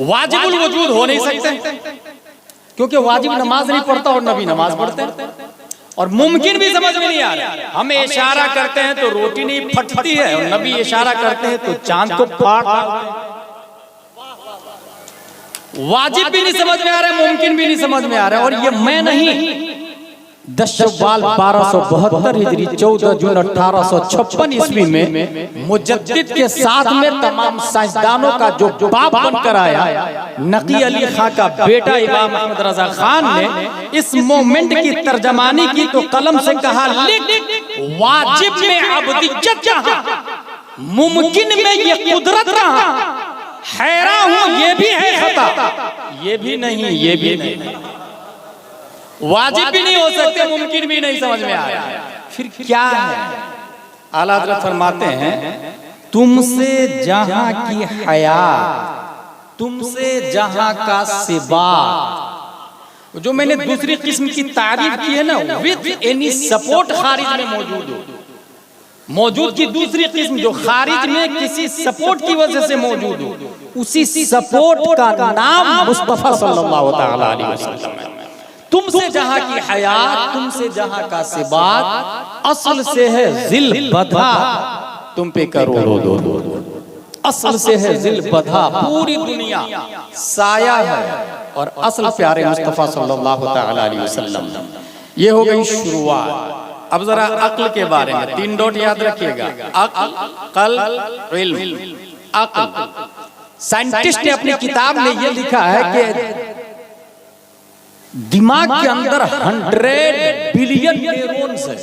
वाजिबुल वजूद हो नहीं सकते, क्योंकि वाजिब नमाज नहीं पढ़ता और नबी नमाज पढ़ते हैं। और मुमकिन भी समझ में नहीं आ रहा, हम इशारा करते हैं तो रोटी नहीं फटती है, और नबी इशारा करते हैं तो चांद को फाड़ डालते हैं। वाजिब भी नहीं समझ में आ रहा है, मुमकिन भी नहीं समझ में आ रहा है। और ये मैं नहीं, 10 शव्वाल 1272 हिजरी 14 जून 1856 ईस्वी में मुजद्दिद के साथ में तमाम साइंसदानों का जो बाप बनकर आया, नकी अली खां का बेटा इमाम अहमद रजा खान ने इस मोमेंट की तर्जमानी की तो कलम से कहा, लिख वाजिब में अब्दियत कहां, मुमकिन में ये कुदरत कहां, हैरान हूं ये भी है खता, ये भी नहीं, ये भी नहीं, वाजिब भी नहीं हो सकते, मुमकिन भी नहीं समझ में आया, फिर क्या है? आला हज़रत फरमाते हैं, तुमसे जहां की हयात, तुमसे जहां का सिबा, जो मैंने दूसरी किस्म की तारीफ की है ना, विद एनी सपोर्ट खारिज में मौजूद हो, मौजूद की दूसरी किस्म जो खारिज में किसी सपोर्ट की वजह से मौजूद हो, उसी सपोर्ट का नाम मुस्तफा सल्लल्लाहु तआला अलैहि वसल्लम है। तुमसे जहां की हयात, तुमसे जहां का सिबात, असल से है जिल बधा, तुम पे करोड़ों दो, असल से है जिल बधा, पूरी दुनिया साया है, और असल प्यारे मुस्तफा सल्लल्लाहु तआला अलैहि वसल्लम। ये हो गई शुरुआत। अब जरा अक्ल के बारे में 3 डॉट याद रखिएगा, अक्ल, इल्म, अक्ल। साइंटिस्ट ने अपनी किताब में ये लिखा है कि दिमाग के अंदर 100 बिलियन न्यूरॉन्स है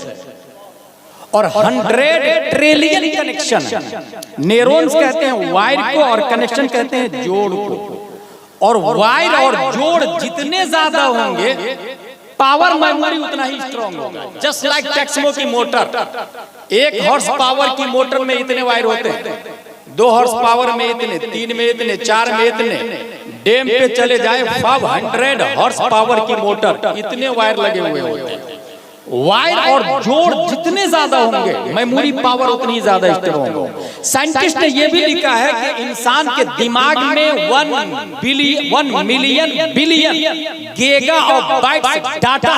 और 100 ट्रिलियन कनेक्शन है। न्यूरॉन्स कहते हैं वायर को और कनेक्शन कहते हैं जोड़ को, और वायर और जोड़ जितने ज्यादा होंगे पावर मेमोरी उतना ही स्ट्रॉन्ग होगा। जस्ट लाइक टैक्समो की मोटर, 1 हॉर्स पावर की मोटर में इतने वायर होते हैं, 2 हॉर्स पावर में इतने, 3 में इतने, 4 में इतने, डैम पे चले जाए 500 हॉर्स पावर की मोटर, इतने वायर लगे हुए होते हैं। वायर और जोड़ जितने ज्यादा होंगे मेमोरी पावर उतनी ज्यादा स्ट्रॉन्ग होगी। साइंटिस्ट ने यह भी लिखा है कि इंसान के दिमाग में 1 मिलियन बिलियन गीगा और बाइट्स डाटा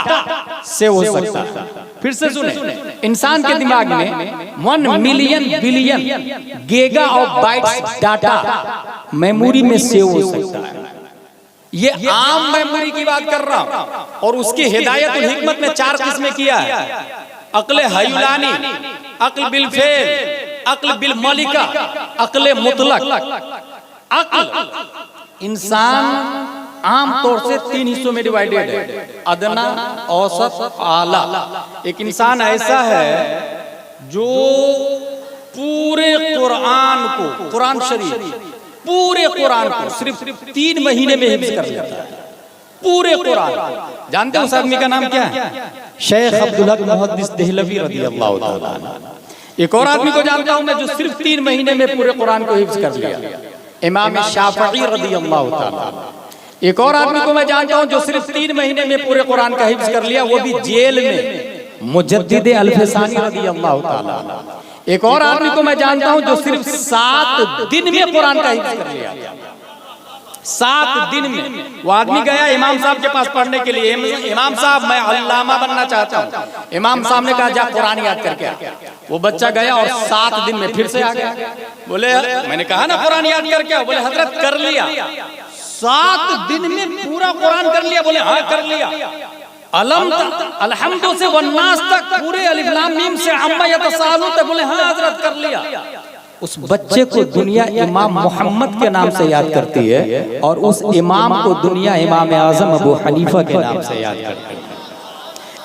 से हो सकता है। फिर से सुने, इंसान के दिमाग में 1 मिलियन बिलियन गीगा और बाइट्स डाटा मेमोरी में सेव हो सकता है। ये आम मेमोरी की बात कर रहा हूं, और उसकी हिदायतुल हिकमत में 4 किस्में किया है, अक्ल हयुलानी, अक्ल बिल फेल, अक्ल बिल मलिका, अक्ल मुतलक। अक्ल इंसान आम तौर से 3 हिस्सों में डिवाइडेड है, अदना, औसत, आला। एक इंसान ऐसा है जो पूरे कुरान को, कुरान शरीफ, पूरे कुरान को सिर्फ 3 महीने में हिफ्ज़ कर लेता है, पूरे कुरान। जानते हो उस आदमी का नाम क्या है? शेख अब्दुल हक मुहद्दिस देहलवी रज़ियल्लाहु ताला अन्हु। एक और आदमी को जानता हूं मैं जो सिर्फ 3 महीने में पूरे कुरान को हिफ्ज़ कर लिया, इमाम शाफ़िई रज़ियल्लाहु ताला। एक और आदमी को मैं जानता हूं जो सिर्फ 3 महीने में पूरे कुरान का हिफ्ज़ कर लिया, वो भी जेल में, मुजद्दिद अल-फ़सानी रज़ियल्लाहु ताला। एक और आदमी को मैं जानता हूं जो सिर्फ 7 दिन में कुरान का हिफ्ज़ कर लिया, 7 दिन में। वो आदमी गया इमाम साहब के पास पढ़ने के लिए, इमाम साहब मैं अल्लामा बनना चाहता हूं। इमाम साहब ने कहा जा कुरान याद करके आ। वो बच्चा गया और 7 दिन में फिर से आ गया। बोले मैंने कहा ना कुरान याद करके आओ। बोले हजरत कर लिया, 7 दिन में पूरा कुरान कर लिया। बोले हाँ कर लिया। अलहम्दु से वन्नास तक, पूरे अलिफ लाम मीम से अम्मा यतसालू तक। बोले हाँ हजरत कर लिया। उस बच्चे को दुनिया इमाम मोहम्मद के नाम से याद करती है, और उस इमाम को दुनिया इमाम आजम अबू हनीफा के नाम से याद करती है।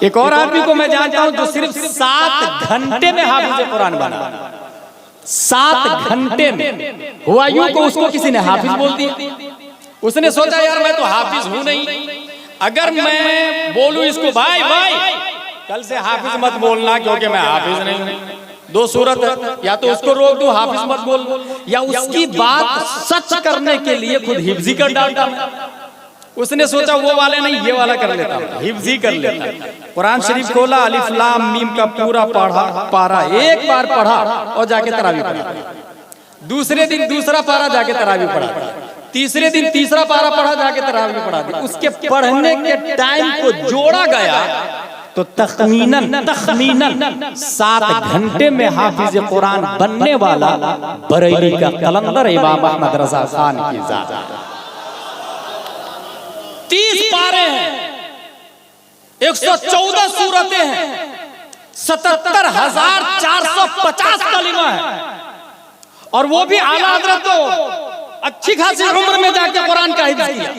एक और आदमी को मैं जानता हूं जो सिर्फ 7 घंटे में हाफिज कुरान बना। 7 घंटे में हुआ यूं को उसको किसी ने हाफिज बोल दिया। उसने सोचा यार मैं तो हाफिज हूं नहीं, अगर मैं बोलूं इसको भाई भाई कल से हाफिज मत बोलना क्योंकि मैं हाफिज नहीं हूं, 2 सूरत है, या तो उसको रोक दो हाफिज मत बोल, या उसकी बात सच करने के लिए खुद हिफ्जी कर डालता। उसने सोचा वो वाले नहीं ये वाला कर लेता, हिफ्जी कर लेता। कुरान शरीफ खोला, अलिफ लाम मीम का पूरा पारा एक बार पढ़ा और जाके तरावी पढ़ा। दूसरे दिन दूसरा पारा जाके तरावी पढ़ा। तीसरे दिन तीसरा पारा पढ़ा, जाके तरावी पढ़ा दी। उसके पढ़ने के टाइम को जोड़ा गया तो तखमीनन 7 घंटे में हाफिज कुरान बनने वाला बरेली का कलंदर इमाम अहमद रजा खान की जात। 30 पारे हैं, 114 सूरतें हैं, 77,450 कलिमा है, और वो भी आला हज़रत तो अच्छी खासी उम्र में जाके कुरान का हिफ्ज़ किया।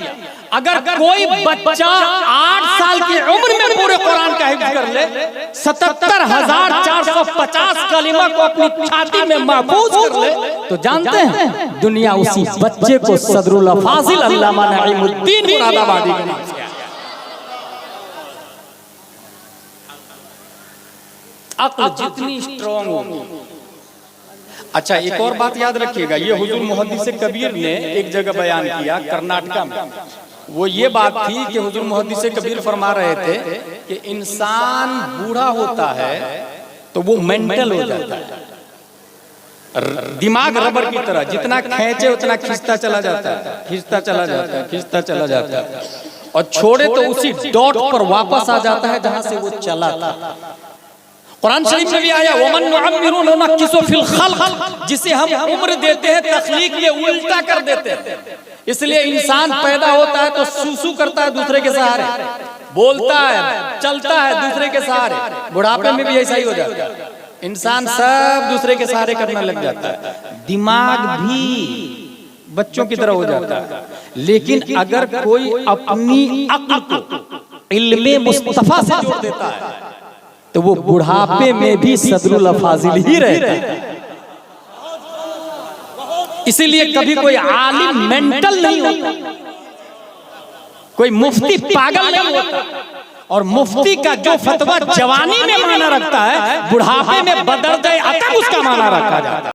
अगर कोई बच्चा 8 साल की उम्र में पूरे कुरान का हिफ्ज़ कर ले, 77,450 कलिमा को अपनी छाती में महफूज कर ले, तो जानते हैं दुनिया उसी बच्चे को सदरुल फाजिल अल्लामा नईमुद्दीन मुरादाबादी के नाम से। अक्ल जितनी स्ट्रॉन्ग होगी। अच्छा, एक और बात याद रखिएगा, ये हुजूर मुहद्दिस कबीर ने एक जगह बयान किया कर्नाटका में। वो ये बात थी कि हुजूर मुहद्दिस कबीर फरमा रहे थे कि इंसान बूढ़ा होता है तो वो मेंटल हो जाता है, दिमाग रबर की तरह, जितना खींचे उतना खींचता चला जाता है, खींचता चला जाता है, खींचता चला जाता है, और छोड़े तो उसी डॉट पर वापस आ जाता है जहां से वो चला था। कुरान शरीफ में भी आया वमन नुअम्मिरु नुनक्किसु फिल खल्क, जिसे हम उम्र देते हैं तख्लीक में उल्टा कर देते हैं। इसलिए इंसान पैदा होता है तो सूसू करता है दूसरे के सहारे, बोलता है, चलता है दूसरे के सहारे, बुढ़ापे में भी ऐसा ही हो जाता है। इंसान सब दूसरे के सहारे करने लग जाता है, दिमाग भी बच्चों की तरह हो जाता है। लेकिन अगर कोई अपनी अक्ल को इल्मे मुस्तफा से जोड़ देता है तो वो बुढ़ापे में भी सदरुल फाजिल ही रहता है। इसीलिए कभी कोई आलिम मेंटल नहीं होता, कोई मुफ्ती पागल नहीं होता, और मुफ्ती का जो फतवा जवानी में माना रखता है बुढ़ापे में बदर्द अतब उसका माना रखा जाता है।